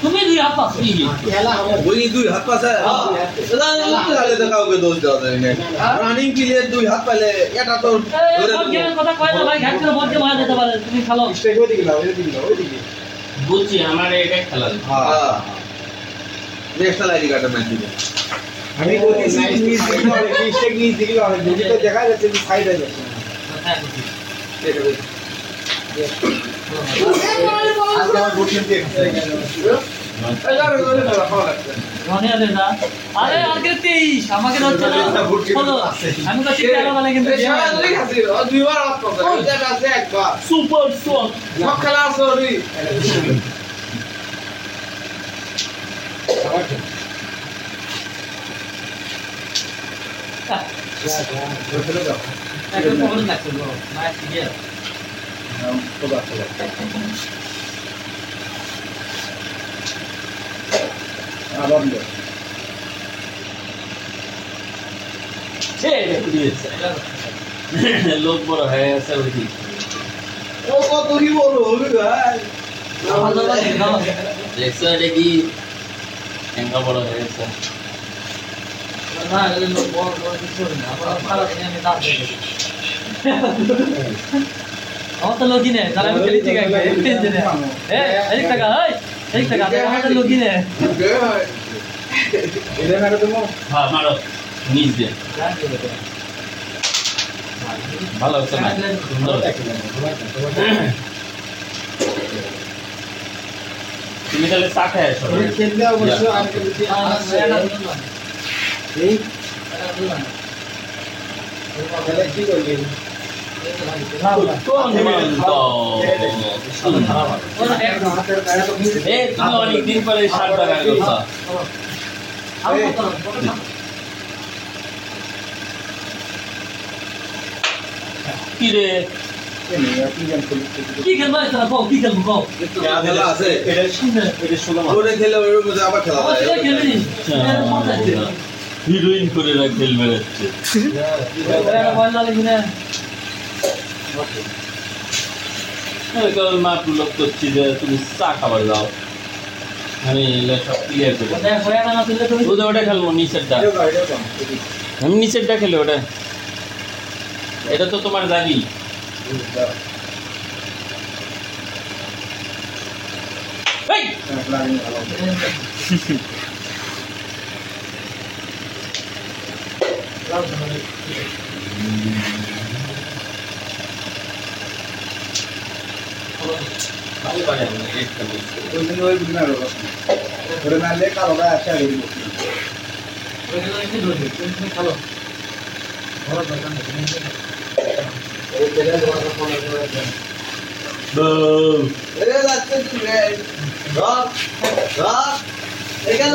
তুমি দুই হাত পাস ওই দুই হাত পাশে কাউকে দোষ দেওয়া যায় না রানিং প্লেয়ার দুই হাত পাইলে এটা তো কথা কয় না ভাই ঘাট করে বলতে মারা যেতে পারে তুমি খেলো বুঝছি আমার এটাই খেলা হ্যাঁ ন্যাশনাল আইডি কার্ডের ম্যাচ দিবে আমি বলছি মিস্টেক নিয়ে দিকে অনেক যদি তো দেখা যাচ্ছে যে সাইড হয়ে যাচ্ছে আজকে আমার বুট কিনতে আরে আজকে 23 আমাকে হচ্ছে আমি তো ঠিক আছে মানে কিন্তু দুইবার আপ করতে এটা আছে একবার সুপার শট সব খেলা আছে ওই এখন প্রবলেম লাগছে বড় ম্যাচ দিয়ে আবার লোক বড় হয়ে গেছে ওই ও কত কি বড় হবে ভাই দেখছো এটা কি এঙ্গা বড় হয়ে গেছে না এর লোক বড় বড় কিছু না আমরা ভালো দিনে আমি দাঁত দেখি আমার তো লোকই নেই যারা আমি খেলি ঠিক আছে এই টাকা এই টাকা আমাদের লোকই নেই এটা না তো হ্যাঁ মারো নিচ দিয়ে ভালো হচ্ছে না সুন্দর তুমি তাহলে চা খায় আসো খেললে অবশ্য আর এই তাহলে কি করলি তুমি অনেকদিন পরে শার্ট বাগান করছো কি রে কি খেলবো তোরা কও কি খেলবো কও খেলা আছে এটা ষোলো ওরে খেলে ওর মধ্যে আবার খেলা ও সেটা খেলবি হিরোইন করে খেল বেড়াচ্ছে মা পুলক করছি যে তুমি চা খাবার দাও আমি সব ক্লিয়ার করে ওটা খেলবো নিচেরটা আমি নিচেরটা খেলে ওটা এটা তো তোমার দাবি ওরে মারলে কালোটা আসে আর খেলো এরে যাচ্ছে কি রে রক রক এ গেল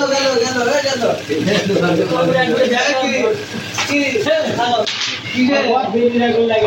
কি কি কি রে